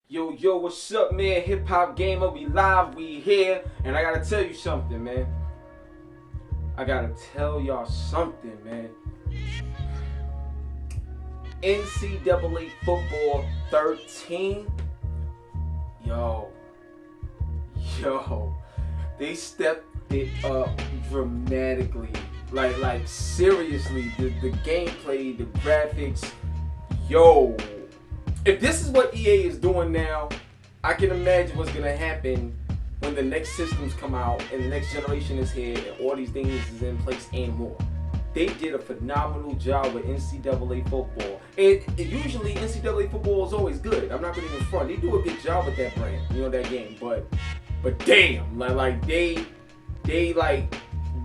Yo, what's up, man? HipHopGamer, we live, we here, and I gotta tell you something, man. I gotta tell y'all something, man. NCAA Football 13, yo, they stepped it up dramatically. Like seriously, the gameplay, the graphics, yo. If this is what EA is doing now, I can imagine what's gonna happen when the next systems come out and the next generation is here and all these things is in place and more. They did a phenomenal job with NCAA football. And usually NCAA football is always good. I'm not gonna even front. They do a good job with that brand, that game. But damn, they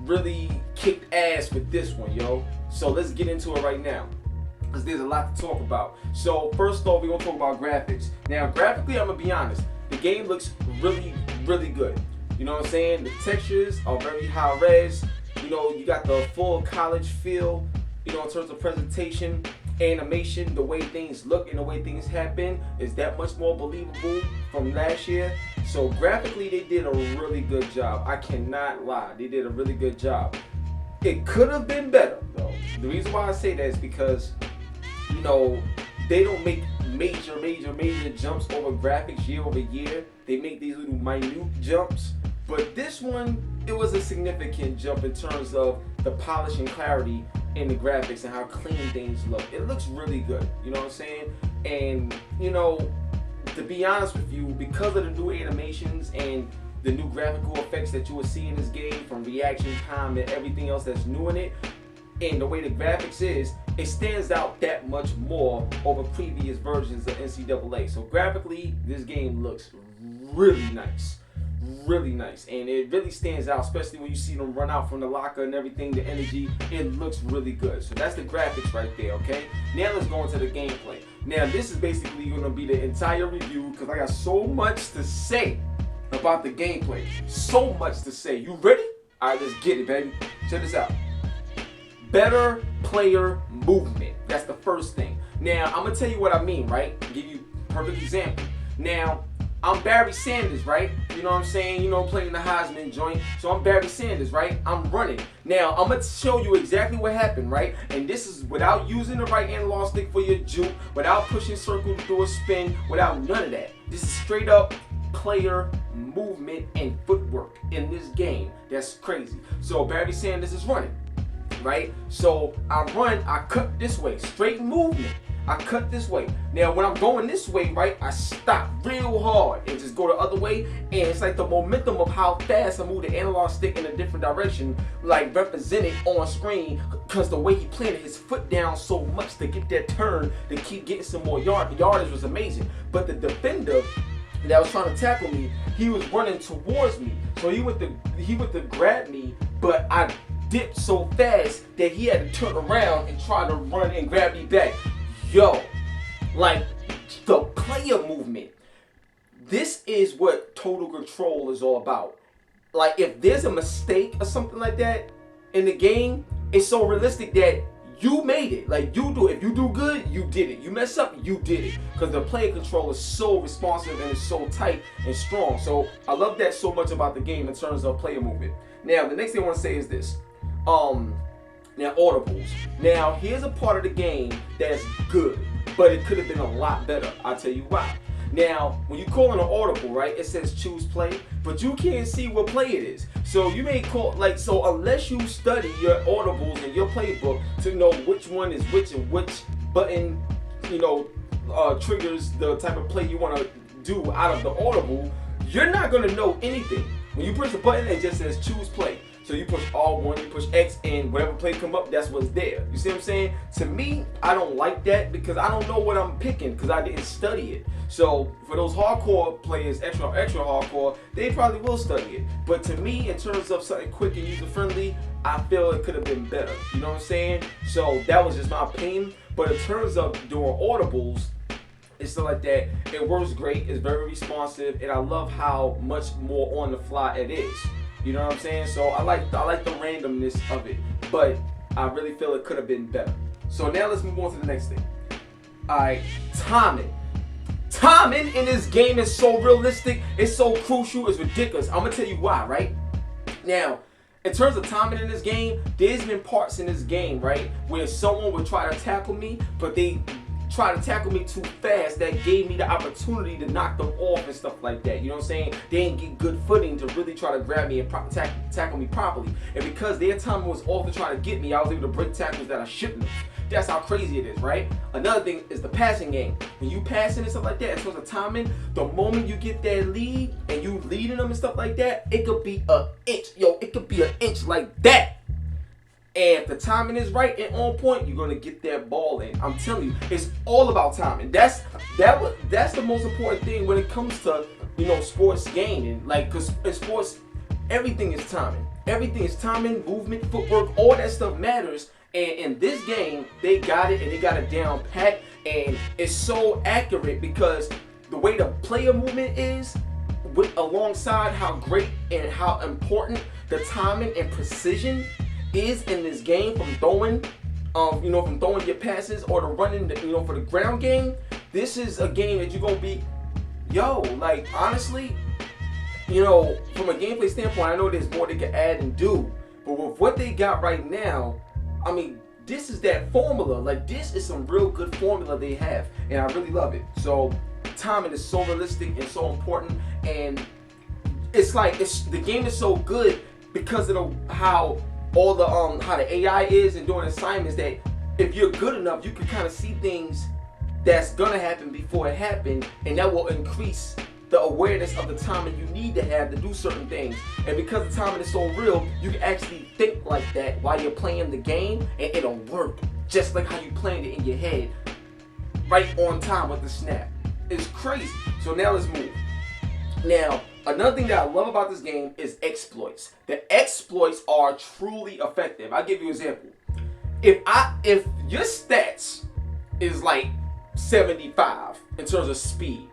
really kicked ass with this one, yo. So let's get into it right now, because there's a lot to talk about. So first off, we're gonna talk about graphics. Now, graphically, I'm gonna be honest, the game looks really, really good. You know what I'm saying? The textures are very high res. You got the full college feel, in terms of presentation, animation, the way things look and the way things happen is that much more believable from last year. So graphically, they did a really good job. I cannot lie, they did a really good job. It could have been better, though. The reason why I say that is because they don't make major jumps over graphics year over year. They make these little minute jumps. But this one, it was a significant jump in terms of the polish and clarity in the graphics and how clean things look. It looks really good, you know what I'm saying? And, to be honest with you, because of the new animations and the new graphical effects that you will see in this game, from reaction time and everything else that's new in it, and the way the graphics is, it stands out that much more over previous versions of NCAA. So graphically, this game looks really nice. Really nice. And it really stands out, especially when you see them run out from the locker and everything, the energy. It looks really good. So that's the graphics right there, okay? Now let's go into the gameplay. Now this is basically going to be the entire review, because I got so much to say about the gameplay. So much to say. You ready? Alright, let's get it, baby. Check this out. Better player movement. That's the first thing. Now, I'm going to tell you what I mean, right? I'll give you a perfect example. Now, I'm Barry Sanders, right? You know what I'm saying? Playing the Heisman joint. So I'm Barry Sanders, right? I'm running. Now, I'm going to show you exactly what happened, right? And this is without using the right analog stick for your juke, without pushing circle to do a spin, without none of that. This is straight up player movement and footwork in this game. That's crazy. So Barry Sanders is running, right? So I run, I cut this way, straight movement. I cut this way. Now when I'm going this way, right, I stop real hard and just go the other way, and it's like the momentum of how fast I move the analog stick in a different direction, like represented on screen, because the way he planted his foot down so much to get that turn, to keep getting some more yardage was amazing. But the defender that was trying to tackle me, he was running towards me, so he went to grab me, but I dipped so fast that he had to turn around and try to run and grab me back. Yo, like the player movement, this is what total control is all about. Like if there's a mistake or something like that in the game, it's so realistic that you made it. Like you do it. If you do good, you did it. You mess up, you did it. Because the player control is so responsive and it's so tight and strong. So I love that so much about the game in terms of player movement. Now, the next thing I want to say is this. Now, audibles. Now, here's a part of the game that's good, but it could have been a lot better. I'll tell you why. Now, when you call an audible, right, it says choose play, but you can't see what play it is. So you may call, so unless you study your audibles and your playbook to know which one is which and which button, triggers the type of play you want to do out of the audible, you're not going to know anything. When you push the button, it just says choose play. So you push R1, you push X, and whatever play come up, that's what's there. You see what I'm saying? To me, I don't like that because I don't know what I'm picking because I didn't study it. So for those hardcore players, extra hardcore, they probably will study it. But to me, in terms of something quick and user-friendly, I feel it could have been better. You know what I'm saying? So that was just my opinion. But in terms of doing audibles, it's stuff like that, it works great. It's very responsive, and I love how much more on the fly it is. You know what I'm saying? So I like the randomness of it, but I really feel it could have been better. So now let's move on to the next thing. Alright, timing. Timing in this game is so realistic, it's so crucial, it's ridiculous. I'm gonna tell you why, right? Now, in terms of timing in this game, there's been parts in this game, right, where someone would try to tackle me, but they try to tackle me too fast. That gave me the opportunity to knock them off and stuff like that. You know what I'm saying? They didn't get good footing to really try to grab me and tackle me properly. And because their timing was off to try to get me, I was able to break tackles that I shouldn't have. That's how crazy it is, right? Another thing is the passing game. When you passing and stuff like that, in terms of timing, the moment you get that lead and you leading them and stuff like that, it could be an inch. Yo, it could be an inch like that. And if the timing is right and on point, you're gonna get that ball in. I'm telling you, it's all about timing. That's the most important thing when it comes to, you know, sports gaming. Like, cause in sports, everything is timing. Everything is timing, movement, footwork, all that stuff matters. And in this game, they got it and they got it down pat, and it's so accurate because the way the player movement is, alongside how great and how important the timing and precision is in this game, from throwing, from throwing your passes or the running, for the ground game. This is a game that you're gonna be, like, honestly, from a gameplay standpoint, I know there's more they can add and do, but with what they got right now, I mean, this is that formula. Like, this is some real good formula they have, and I really love it. So timing is so realistic and so important, and it's like the game is so good because of how the AI is and doing assignments, that if you're good enough, you can kind of see things that's gonna happen before it happened, and that will increase the awareness of the timing you need to have to do certain things. And because the timing is so real, you can actually think like that while you're playing the game, and it'll work just like how you planned it in your head, right on time with the snap. It's crazy. So now let's move. Now, another thing that I love about this game is exploits. The exploits are truly effective. I'll give you an example. If your stats is like 75 in terms of speed,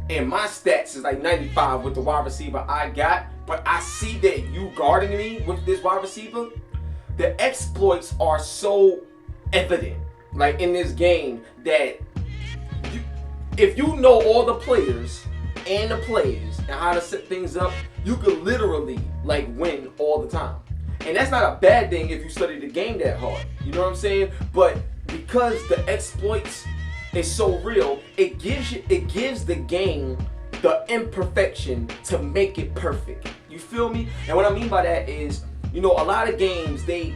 and my stats is like 95 with the wide receiver I got, but I see that you guarding me with this wide receiver, the exploits are so evident, like, in this game, that if you know all the players and the plays and how to set things up, you could literally, like, win all the time. And that's not a bad thing if you study the game that hard. You know what I'm saying? But because the exploits is so real, it gives the game the imperfection to make it perfect. You feel me? And what I mean by that is, a lot of games, the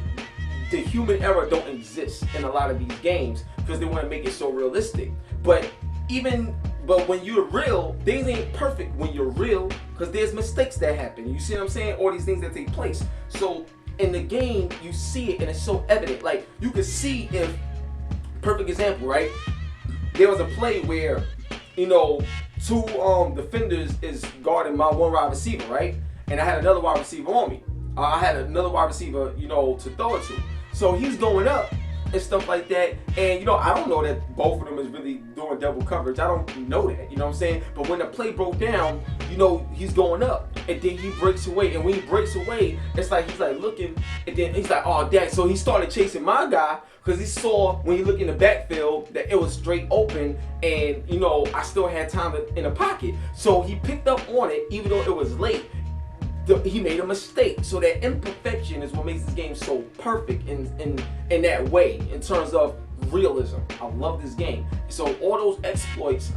human error don't exist in a lot of these games because they want to make it so realistic. But when you're real, things ain't perfect when you're real, because there's mistakes that happen. You see what I'm saying? All these things that take place. So in the game, you see it and it's so evident. Like, you can see if, perfect example, right? There was a play where, two defenders is guarding my one wide receiver, right? And I had another wide receiver on me. I had another wide receiver, to throw it to. So he's going up and stuff like that. And, I don't know that both of them is really doing double coverage. I don't know that, you know what I'm saying? But when the play broke down, he's going up. And then he breaks away. And when he breaks away, it's like he's like looking. And then he's like, oh, dang. So he started chasing my guy because he saw when he looked in the backfield that it was straight open. And, I still had time in the pocket. So he picked up on it even though it was late. He made a mistake. So that imperfection is what makes this game so perfect in that way, in terms of realism. I love this game. So all those exploits,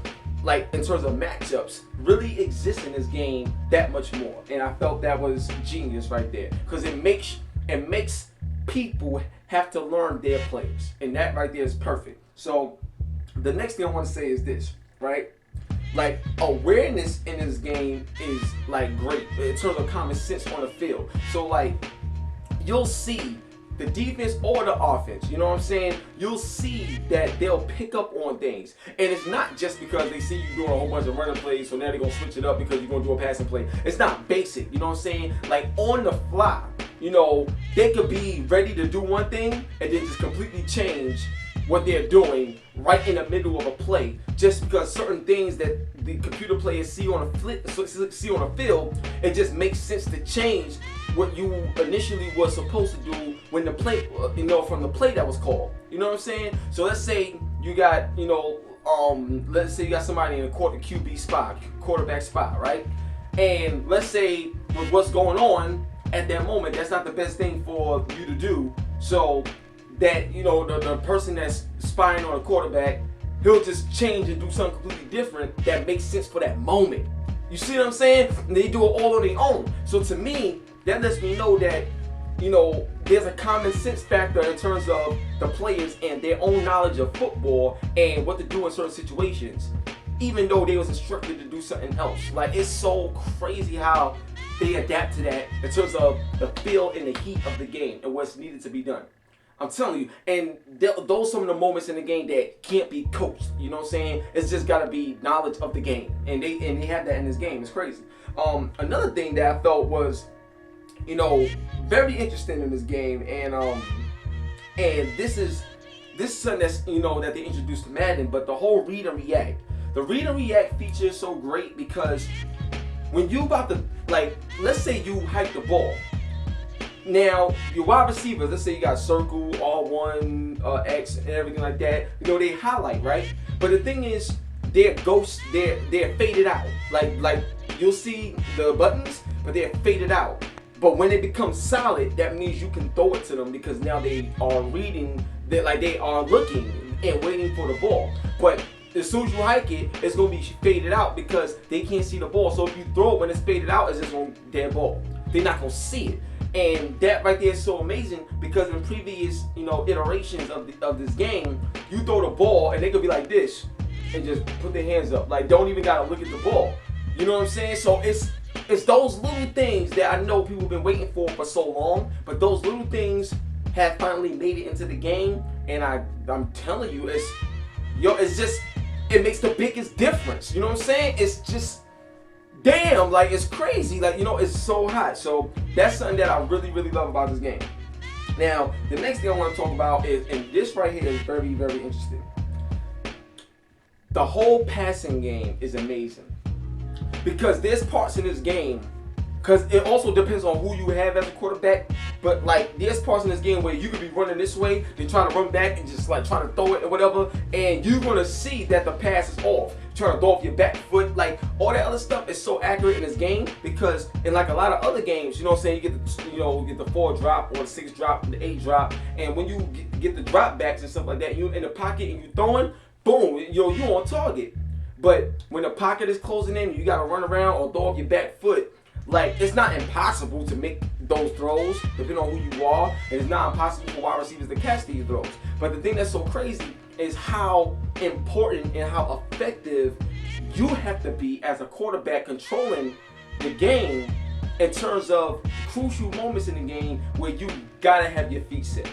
like, in terms of matchups, really exist in this game that much more. And I felt that was genius right there, because it makes people have to learn their players, and that right there is perfect. So the next thing I want to say is this, right? Like, awareness in this game is, like, great in terms of common sense on the field. So, like, you'll see the defense or the offense, you know what I'm saying? You'll see that they'll pick up on things. And it's not just because they see you doing a whole bunch of running plays, so now they're going to switch it up because you're going to do a passing play. It's not basic, you know what I'm saying? Like, on the fly, they could be ready to do one thing and then just completely change what they're doing right in the middle of a play, just because certain things that the computer players see on a field, it just makes sense to change what you initially was supposed to do when the play, from the play that was called. You know what I'm saying? So let's say you got, let's say you got somebody in a QB spot, quarterback spot, right? And let's say with what's going on at that moment, that's not the best thing for you to do. So that, you know, the person that's spying on a quarterback, he'll just change and do something completely different that makes sense for that moment. You see what I'm saying? And they do it all on their own. So to me, that lets me know that, you know, there's a common sense factor in terms of the players and their own knowledge of football and what to do in certain situations, even though they was instructed to do something else. Like, it's so crazy how they adapt to that in terms of the feel and the heat of the game and what's needed to be done. I'm telling you, and those some of the moments in the game that can't be coached. You know what I'm saying? It's just got to be knowledge of the game, and they have that in this game. It's crazy. Another thing that I felt was, you know, very interesting in this game, and this is something that's, you know, that they introduced to Madden, but the whole read and react. The read and react feature is so great because when you about to, like, let's say you hike the ball. Now, your wide receivers, let's say you got circle, R1, X, and everything like that, you know, they highlight, right? But the thing is, they're ghosts, they're faded out. Like you'll see the buttons, but they're faded out. But when it becomes solid, that means you can throw it to them because now they are reading, they are looking and waiting for the ball. But as soon as you hike it, it's going to be faded out because they can't see the ball. So if you throw it when it's faded out, it's just going to dead ball. They're not going to see it. And that right there is so amazing because in previous, you know, iterations of this game, you throw the ball and they could be like this and just put their hands up. Like, don't even got to look at the ball. You know what I'm saying? So it's those little things that I know people have been waiting for so long, but those little things have finally made it into the game. And I'm telling you, it's just, it makes the biggest difference. You know what I'm saying? It's just, damn, like, it's crazy. Like, you know, it's so hot. So that's something that I really, really love about this game. Now, the next thing I want to talk about is, and this right here is very, very interesting. The whole passing game is amazing because there's parts in this game, because it also depends on who you have as a quarterback, but like there's parts in this game where you could be running this way, then trying to run back and just like trying to throw it or whatever, and you're gonna see that the pass is off. Trying to throw off your back foot, like all that other stuff is so accurate in this game because in like a lot of other games, you know what I'm saying, you get the 4 drop or the 6 drop and the 8 drop, and when you get the drop backs and stuff like that, you in the pocket and you throwing, boom, you on target. But when the pocket is closing in, you gotta run around or throw off your back foot. Like, it's not impossible to make those throws, depending on who you are, and it's not impossible for wide receivers to catch these throws. But the thing that's so crazy is how important and how effective you have to be as a quarterback controlling the game in terms of crucial moments in the game where you gotta have your feet set.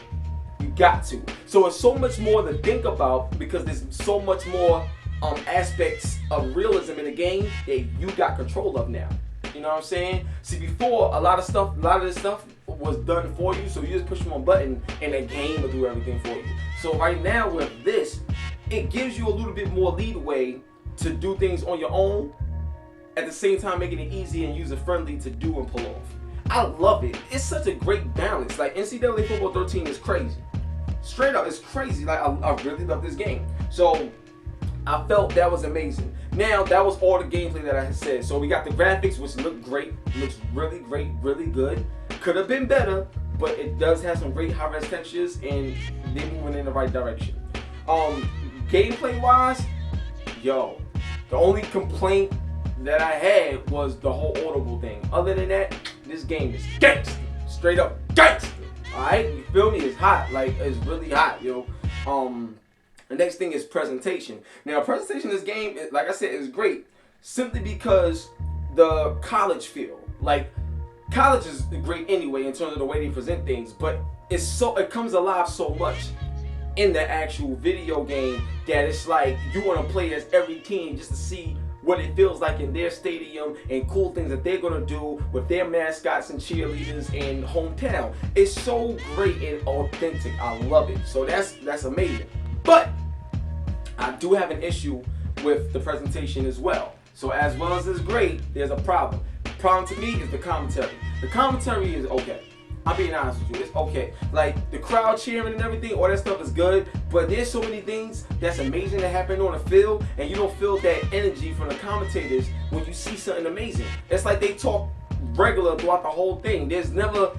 You got to. So it's so much more to think about because there's so much more aspects of realism in the game that you got control of now. You know what I'm saying? See, before, a lot of this stuff was done for you, so you just push one button and the game will do everything for you. So right now with this, it gives you a little bit more leeway to do things on your own, at the same time making it easy and user-friendly to do and pull off. I love it. It's such a great balance. Like, NCAA Football 13 is crazy. Straight up, it's crazy. Like, I really love this game. So I felt that was amazing. Now, that was all the gameplay that I had said. So we got the graphics, which look great. Looks really great, really good. Could have been better, but it does have some great high-res textures, and they're moving in the right direction. Gameplay-wise, yo, the only complaint that I had was the whole Audible thing. Other than that, this game is gangster. Straight up gangster. Alright? You feel me? It's hot. Like, it's really hot, yo. The next thing is presentation. Now, presentation in this game, like I said, is great simply because the college feel. Like, college is great anyway in terms of the way they present things, but it comes alive so much in the actual video game that it's like you want to play as every team just to see what it feels like in their stadium and cool things that they're going to do with their mascots and cheerleaders and hometown. It's so great and authentic. I love it. So that's amazing. But I do have an issue with the presentation as well. So as well as it's great, there's a problem. The problem to me is the commentary. The commentary is okay. I'm being honest with you. It's okay. Like the crowd cheering and everything, all that stuff is good. But there's so many things that's amazing that happen on the field, and you don't feel that energy from the commentators when you see something amazing. It's like they talk regular throughout the whole thing. There's never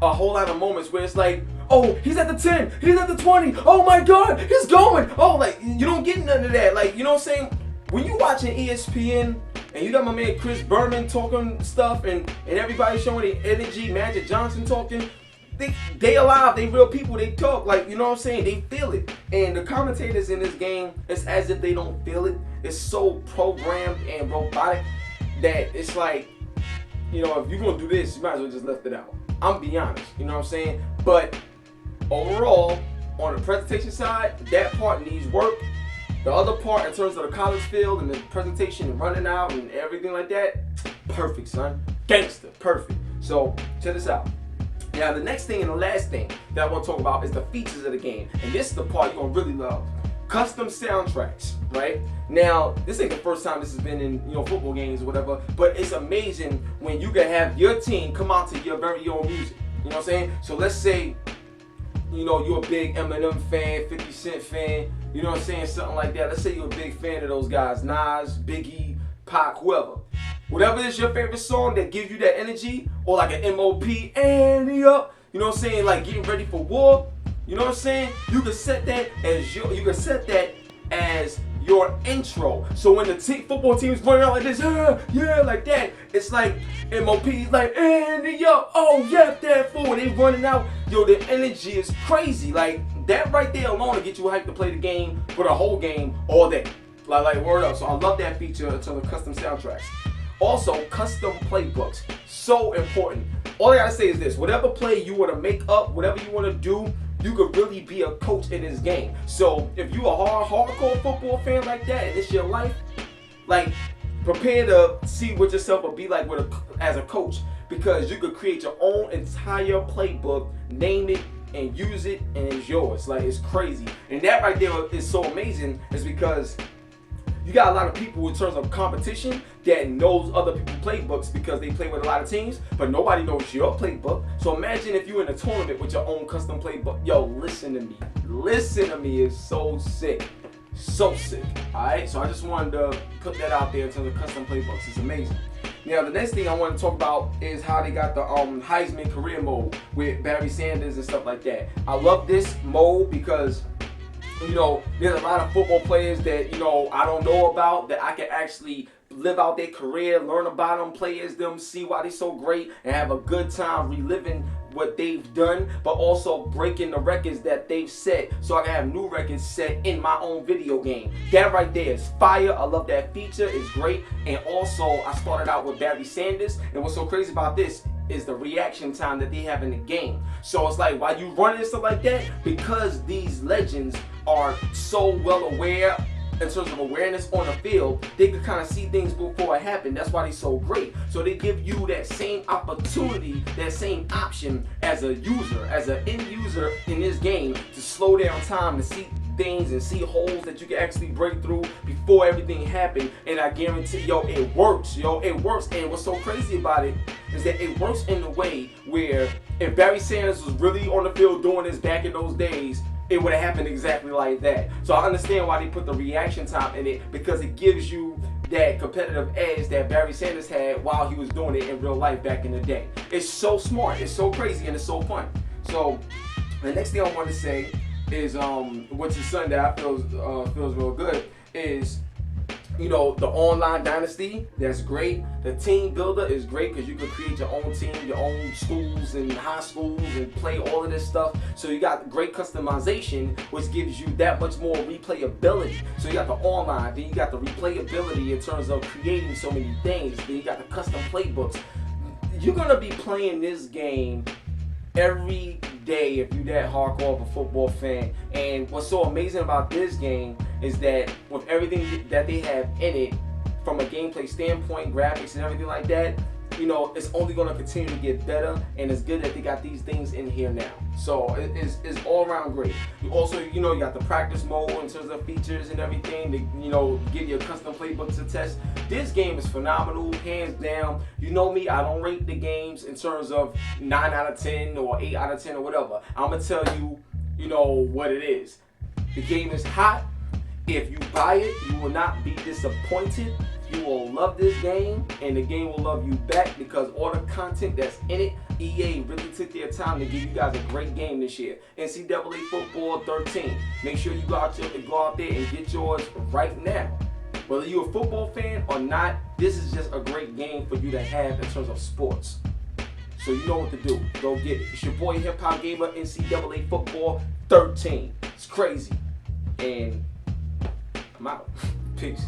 a whole lot of moments where it's like, oh, he's at the 10, he's at the 20, oh my God, he's going. Oh, like, you don't get none of that. Like, you know what I'm saying? When you watching ESPN and you got my man Chris Berman talking stuff and everybody showing their energy, Magic Johnson talking, they alive, they real people, they talk, like, you know what I'm saying? They feel it. And the commentators in this game, it's as if they don't feel it. It's so programmed and robotic that it's like, you know, if you're going to do this, you might as well just left it out. I'm be honest, you know what I'm saying? But overall, on the presentation side, that part needs work. The other part, in terms of the college field and the presentation and running out and everything like that, perfect, son. Gangster, perfect. So, check this out. Now, the next thing and the last thing that I want to talk about is the features of the game. And this is the part you're going to really love. Custom soundtracks, right? Now, this ain't the first time this has been in, you know, football games or whatever, but it's amazing when you can have your team come out to your very own music. You know what I'm saying? So let's say, you know, you're a big Eminem fan, 50 Cent fan, you know what I'm saying? Something like that. Let's say you're a big fan of those guys, Nas, Biggie, Pac, whoever. Whatever is your favorite song that gives you that energy, or like an MOP, Andy up, you know what I'm saying? Like getting ready for war. You know what I'm saying? You can set that as your intro. So when the football team is running out like this, yeah, like that, it's like MOP, like, Andy, yo, oh yeah, that fool. They running out, yo, the energy is crazy. Like that right there alone to get you hyped to play the game for the whole game all day. Like word up. So I love that feature in terms of custom soundtracks. Also, custom playbooks, so important. All I gotta say is this: whatever play you want to make up, whatever you want to do, you could really be a coach in this game. So if you a hardcore football fan like that and it's your life, like prepare to see what yourself will be like as a coach, because you could create your own entire playbook, name it and use it, and it's yours. Like it's crazy. And that right there is so amazing, is because you got a lot of people in terms of competition that knows other people's playbooks because they play with a lot of teams, but nobody knows your playbook. So imagine if you're in a tournament with your own custom playbook. Yo, listen to me. Listen to me. It's so sick. So sick. Alright, so I just wanted to put that out there in terms of custom playbooks. It's amazing. Now, the next thing I want to talk about is how they got the Heisman career mode with Barry Sanders and stuff like that. I love this mode because, you know, there's a lot of football players that, you know, I don't know about, that I can actually live out their career, learn about them, play as them, see why they're so great, and have a good time reliving what they've done, but also breaking the records that they've set, so I can have new records set in my own video game. That right there is fire. I love that feature. It's great. And also, I started out with Barry Sanders, and what's so crazy about this is the reaction time that they have in the game. So it's like, while you run and stuff like that, because these legends are so well aware in terms of awareness on the field, they can kind of see things before it happened. That's why they're so great. So they give you that same opportunity, that same option as a user, as an end user in this game, to slow down time, to see things and see holes that you can actually break through before everything happened. And I guarantee, yo, it works. Yo, it works. And what's so crazy about it is that it works in a way where if Barry Sanders was really on the field doing this back in those days, it would have happened exactly like that. So I understand why they put the reaction time in it, because it gives you that competitive edge that Barry Sanders had while he was doing it in real life back in the day. It's so smart, it's so crazy, and it's so fun. So the next thing I want to say is, which is something that I feels real good, is, you know, the online dynasty. That's great. The team builder is great because you can create your own team, your own schools and high schools, and play all of this stuff. So you got great customization, which gives you that much more replayability. So you got the online, then you got the replayability in terms of creating so many things. Then you got the custom playbooks. You're gonna be playing this game every day if you're that hardcore of a football fan. And what's so amazing about this game is that with everything that they have in it, from a gameplay standpoint, graphics and everything like that, you know, it's only going to continue to get better, and it's good that they got these things in here now. So it's all around great. You also, you know, you got the practice mode in terms of features and everything to, you know, give you a custom playbook to test. This game is phenomenal, hands down. You know me, I don't rate the games in terms of 9 out of 10 or 8 out of 10 or whatever. I'm going to tell you, you know, what it is. The game is hot. If you buy it, you will not be disappointed. You will love this game, and the game will love you back because all the content that's in it, EA really took their time to give you guys a great game this year. NCAA Football 13. Make sure you go out there and get yours right now. Whether you're a football fan or not, this is just a great game for you to have in terms of sports. So you know what to do. Go get it. It's your boy HipHopGamer, NCAA Football 13. It's crazy. And I'm out. Peace.